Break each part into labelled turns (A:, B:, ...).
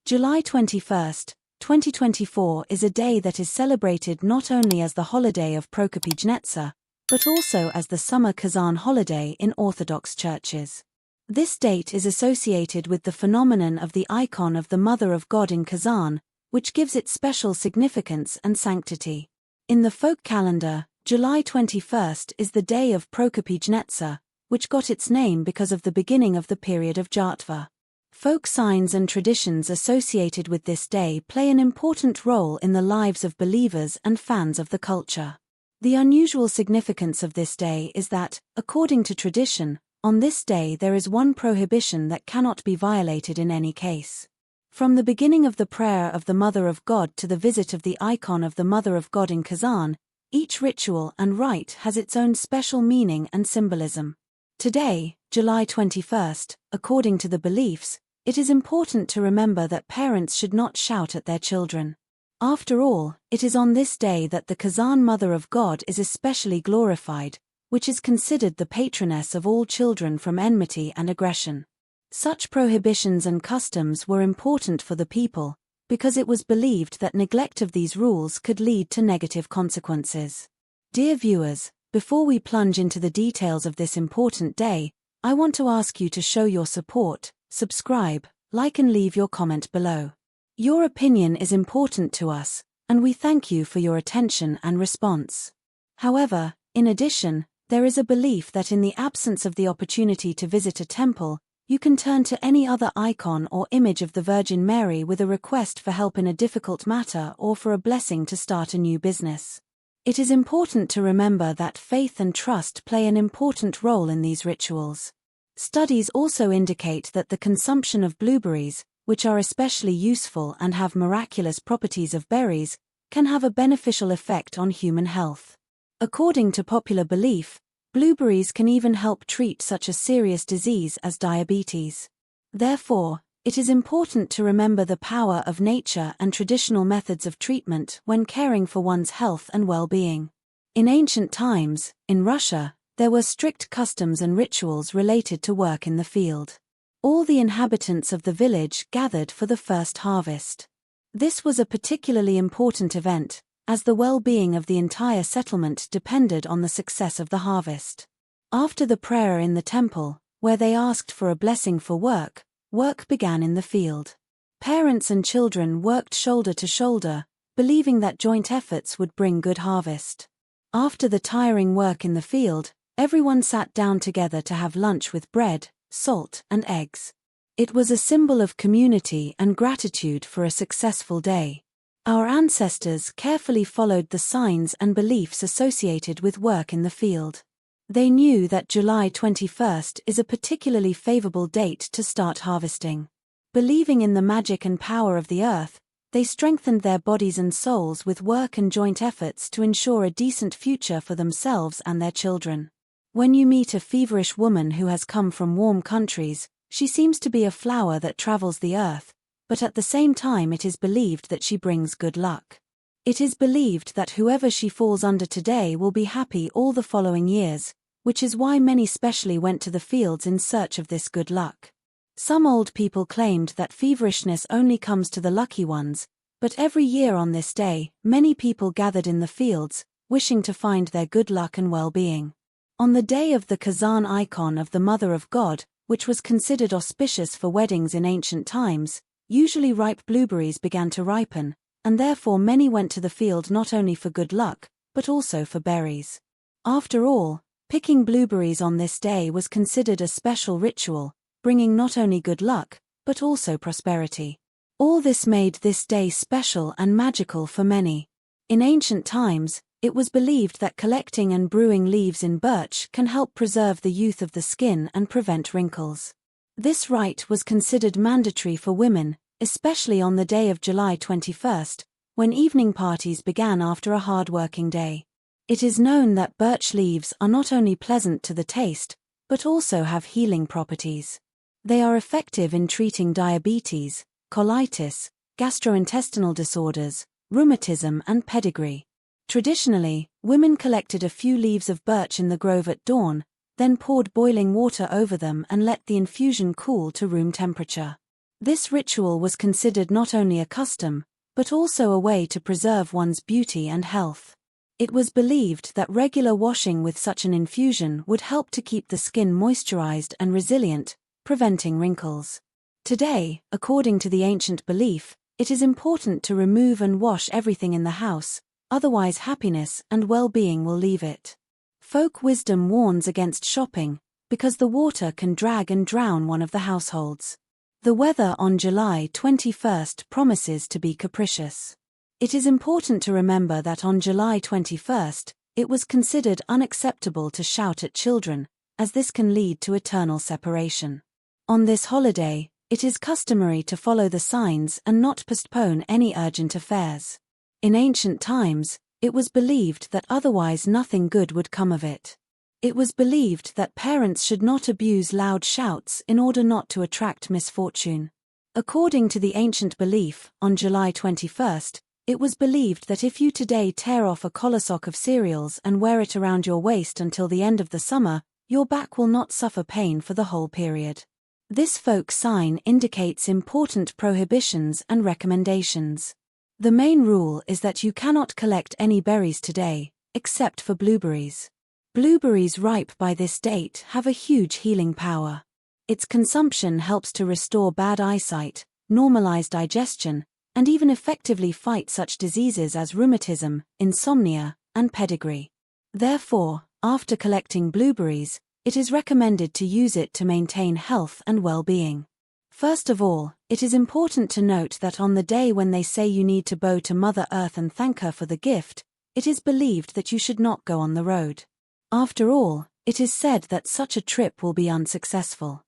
A: July 21st, 2024 is a day that is celebrated not only as the holiday of Prokopi Zhnettsa, but also as the summer Kazan holiday in Orthodox churches. This date is associated with the phenomenon of the icon of the Mother of God in Kazan, which gives it special significance and sanctity. In the folk calendar, July 21st is the day of Prokopi Zhnettsa, which got its name because of the beginning of the period of Jatva. Folk signs and traditions associated with this day play an important role in the lives of believers and fans of the culture. The unusual significance of this day is that, according to tradition, on this day there is one prohibition that cannot be violated in any case. From the beginning of the prayer of the Mother of God to the visit of the icon of the Mother of God in Kazan, each ritual and rite has its own special meaning and symbolism. Today, July 21st, according to the beliefs, it is important to remember that parents should not shout at their children. After all, it is on this day that the Kazan Mother of God is especially glorified, which is considered the patroness of all children from enmity and aggression. Such prohibitions and customs were important for the people, because it was believed that neglect of these rules could lead to negative consequences. Dear viewers, before we plunge into the details of this important day, I want to ask you to show your support, subscribe, like and leave your comment below. Your opinion is important to us, and we thank you for your attention and response. However, in addition, there is a belief that in the absence of the opportunity to visit a temple, you can turn to any other icon or image of the Virgin Mary with a request for help in a difficult matter or for a blessing to start a new business. It is important to remember that faith and trust play an important role in these rituals. Studies also indicate that the consumption of blueberries, which are especially useful and have miraculous properties of berries, can have a beneficial effect on human health. According to popular belief, blueberries can even help treat such a serious disease as diabetes. Therefore, it is important to remember the power of nature and traditional methods of treatment when caring for one's health and well-being. In ancient times, in Russia, there were strict customs and rituals related to work in the field. All the inhabitants of the village gathered for the first harvest. This was a particularly important event, as the well-being of the entire settlement depended on the success of the harvest. After the prayer in the temple, where they asked for a blessing for work, work began in the field. Parents and children worked shoulder to shoulder, believing that joint efforts would bring good harvest. After the tiring work in the field, everyone sat down together to have lunch with bread, salt, and eggs. It was a symbol of community and gratitude for a successful day. Our ancestors carefully followed the signs and beliefs associated with work in the field. They knew that July 21st is a particularly favorable date to start harvesting. Believing in the magic and power of the earth, they strengthened their bodies and souls with work and joint efforts to ensure a decent future for themselves and their children. When you meet a feverish woman who has come from warm countries, she seems to be a flower that travels the earth, but at the same time it is believed that she brings good luck. It is believed that whoever she falls under today will be happy all the following years, which is why many specially went to the fields in search of this good luck. Some old people claimed that feverishness only comes to the lucky ones, but every year on this day, many people gathered in the fields, wishing to find their good luck and well-being. On the day of the Kazan icon of the Mother of God, which was considered auspicious for weddings in ancient times, usually ripe blueberries began to ripen, and therefore many went to the field not only for good luck, but also for berries. After all, picking blueberries on this day was considered a special ritual, bringing not only good luck, but also prosperity. All this made this day special and magical for many. In ancient times, it was believed that collecting and brewing leaves in birch can help preserve the youth of the skin and prevent wrinkles. This rite was considered mandatory for women, especially on the day of July 21st, when evening parties began after a hard-working day. It is known that birch leaves are not only pleasant to the taste, but also have healing properties. They are effective in treating diabetes, colitis, gastrointestinal disorders, rheumatism and pedigree. Traditionally, women collected a few leaves of birch in the grove at dawn, then poured boiling water over them and let the infusion cool to room temperature. This ritual was considered not only a custom, but also a way to preserve one's beauty and health. It was believed that regular washing with such an infusion would help to keep the skin moisturized and resilient, preventing wrinkles. Today, according to the ancient belief, it is important to remove and wash everything in the house, otherwise happiness and well-being will leave it. Folk wisdom warns against shopping, because the water can drag and drown one of the households. The weather on July 21st promises to be capricious. It is important to remember that on July 21st, it was considered unacceptable to shout at children, as this can lead to eternal separation. On this holiday, it is customary to follow the signs and not postpone any urgent affairs. In ancient times, it was believed that otherwise nothing good would come of it. It was believed that parents should not abuse loud shouts in order not to attract misfortune. According to the ancient belief, on July 21st, it was believed that if you today tear off a collar sock of cereals and wear it around your waist until the end of the summer, your back will not suffer pain for the whole period. This folk sign indicates important prohibitions and recommendations. The main rule is that you cannot collect any berries today, except for blueberries. Blueberries ripe by this date have a huge healing power. Its consumption helps to restore bad eyesight, normalize digestion, and even effectively fight such diseases as rheumatism, insomnia, and pedigree. Therefore, after collecting blueberries, it is recommended to use it to maintain health and well-being. First of all, it is important to note that on the day when they say you need to bow to Mother Earth and thank her for the gift, it is believed that you should not go on the road. After all, it is said that such a trip will be unsuccessful.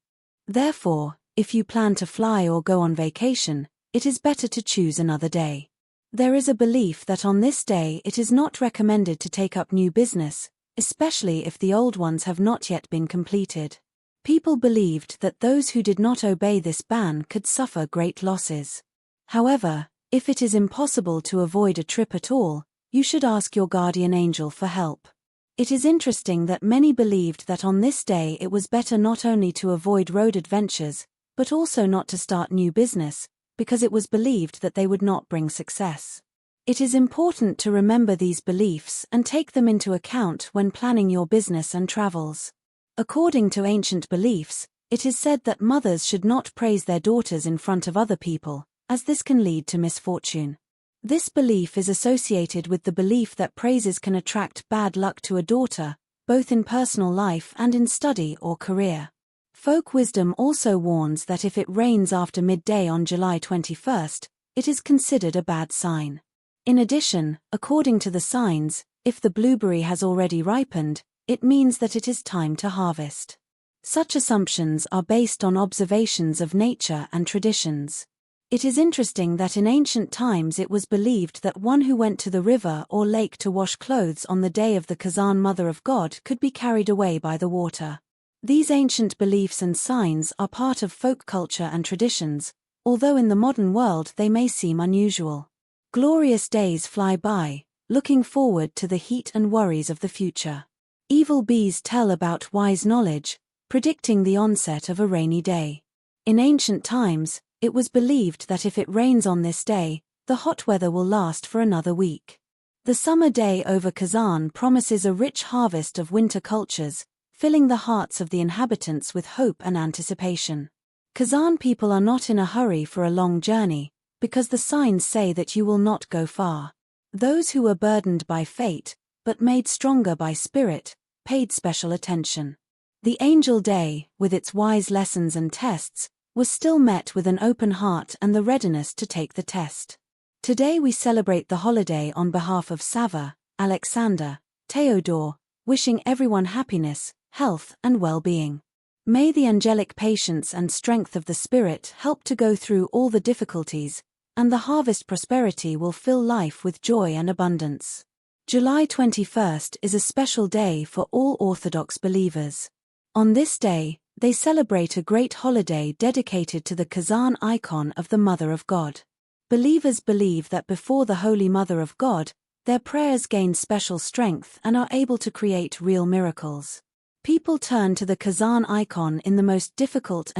A: Therefore, if you plan to fly or go on vacation, it is better to choose another day. There is a belief that on this day it is not recommended to take up new business, especially if the old ones have not yet been completed. People believed that those who did not obey this ban could suffer great losses. However, if it is impossible to avoid a trip at all, you should ask your guardian angel for help. It is interesting that many believed that on this day it was better not only to avoid road adventures, but also not to start new business, because it was believed that they would not bring success. It is important to remember these beliefs and take them into account when planning your business and travels. According to ancient beliefs, it is said that mothers should not praise their daughters in front of other people, as this can lead to misfortune. This belief is associated with the belief that praises can attract bad luck to a daughter, both in personal life and in study or career. Folk wisdom also warns that if it rains after midday on July 21st, it is considered a bad sign. In addition, according to the signs, if the blueberry has already ripened, it means that it is time to harvest. Such assumptions are based on observations of nature and traditions. It is interesting that in ancient times it was believed that one who went to the river or lake to wash clothes on the day of the Kazan Mother of God could be carried away by the water. These ancient beliefs and signs are part of folk culture and traditions, although in the modern world they may seem unusual. Glorious days fly by, looking forward to the heat and worries of the future. Evil bees tell about wise knowledge, predicting the onset of a rainy day. In ancient times, it was believed that if it rains on this day, the hot weather will last for another week. The summer day over Kazan promises a rich harvest of winter cultures, filling the hearts of the inhabitants with hope and anticipation. Kazan people are not in a hurry for a long journey, because the signs say that you will not go far. Those who were burdened by fate, but made stronger by spirit, paid special attention. The angel day, with its wise lessons and tests, was still met with an open heart and the readiness to take the test. Today we celebrate the holiday on behalf of Sava, Alexander, Theodore, wishing everyone happiness, health and well-being. May the angelic patience and strength of the Spirit help to go through all the difficulties, and the harvest prosperity will fill life with joy and abundance. July 21st is a special day for all Orthodox believers. On this day, they celebrate a great holiday dedicated to the Kazan icon of the Mother of God. Believers believe that before the Holy Mother of God, their prayers gain special strength and are able to create real miracles. People turn to the Kazan icon in the most difficult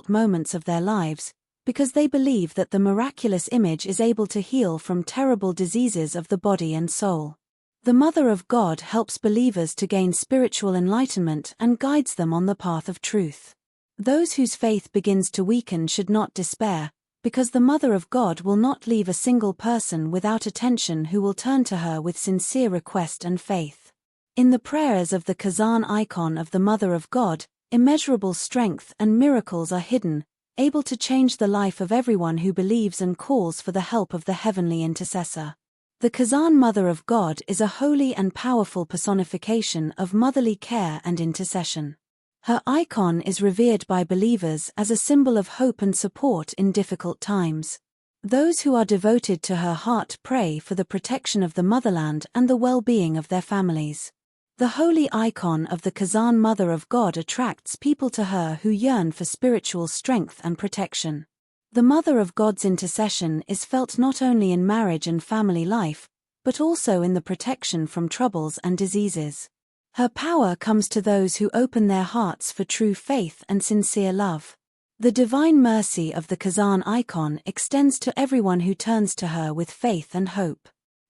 A: moments of their lives, because they believe that the miraculous image is able to heal from terrible diseases of the body and soul. The Mother of God helps believers to gain spiritual enlightenment and guides them on the path of truth. Those whose faith begins to weaken should not despair, because the Mother of God will not leave a single person without attention who will turn to her with sincere request and faith. In the prayers of the Kazan icon of the Mother of God, immeasurable strength and miracles are hidden, able to change the life of everyone who believes and calls for the help of the heavenly intercessor. The Kazan Mother of God is a holy and powerful personification of motherly care and intercession. Her icon is revered by believers as a symbol of hope and support in difficult times. Those who are devoted to her heart pray for the protection of the motherland and the well-being of their families. The holy icon of the Kazan Mother of God attracts people to her who yearn for spiritual strength and protection. The Mother of God's intercession is felt not only in marriage and family life, but also in the protection from troubles and diseases. Her power comes to those who open their hearts for true faith and sincere love. The divine mercy of the Kazan icon extends to everyone who turns to her with faith and hope.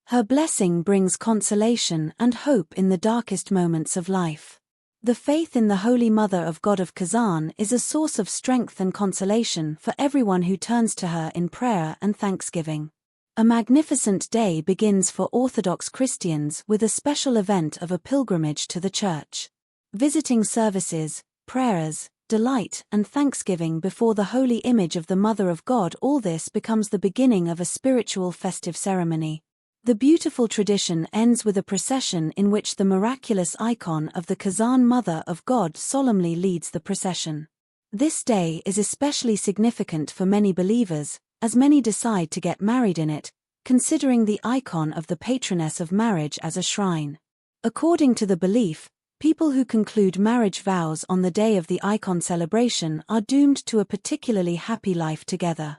A: Her blessing brings consolation and hope in the darkest moments of life. The faith in the Holy Mother of God of Kazan is a source of strength and consolation for everyone who turns to her in prayer and thanksgiving. A magnificent day begins for Orthodox Christians with a special event of a pilgrimage to the church. Visiting services, prayers, delight, and thanksgiving before the holy image of the Mother of God, all this becomes the beginning of a spiritual festive ceremony. The beautiful tradition ends with a procession in which the miraculous icon of the Kazan Mother of God solemnly leads the procession. This day is especially significant for many believers, as many decide to get married in it, considering the icon of the patroness of marriage as a shrine. According to the belief, people who conclude marriage vows on the day of the icon celebration are doomed to a particularly happy life together.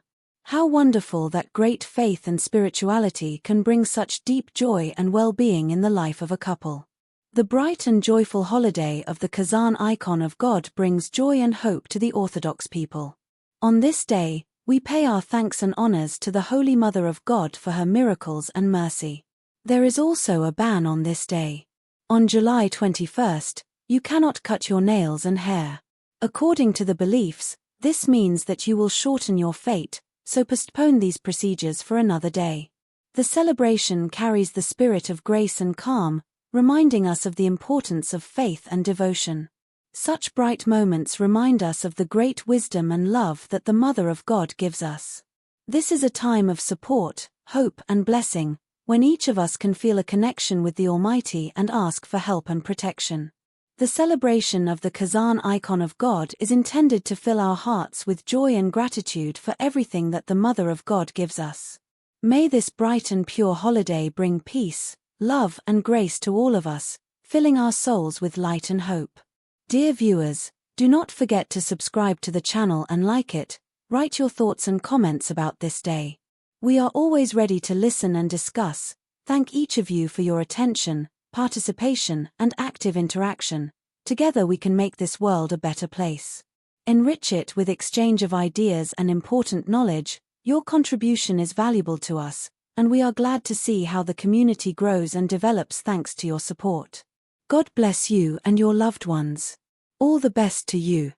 A: How wonderful that great faith and spirituality can bring such deep joy and well-being in the life of a couple. The bright and joyful holiday of the Kazan icon of God brings joy and hope to the Orthodox people. On this day, we pay our thanks and honors to the Holy Mother of God for her miracles and mercy. There is also a ban on this day. On July 21st, you cannot cut your nails and hair. According to the beliefs, this means that you will shorten your fate, so postpone these procedures for another day. The celebration carries the spirit of grace and calm, reminding us of the importance of faith and devotion. Such bright moments remind us of the great wisdom and love that the Mother of God gives us. This is a time of support, hope, and blessing, when each of us can feel a connection with the Almighty and ask for help and protection. The celebration of the Kazan icon of God is intended to fill our hearts with joy and gratitude for everything that the Mother of God gives us. May this bright and pure holiday bring peace, love, and grace to all of us, filling our souls with light and hope. Dear viewers, do not forget to subscribe to the channel and like it. Write your thoughts and comments about this day. We are always ready to listen and discuss. Thank each of you for your attention, participation, and active interaction. Together we can make this world a better place. Enrich it with exchange of ideas and important knowledge. Your contribution is valuable to us, and we are glad to see how the community grows and develops thanks to your support. God bless you and your loved ones. All the best to you.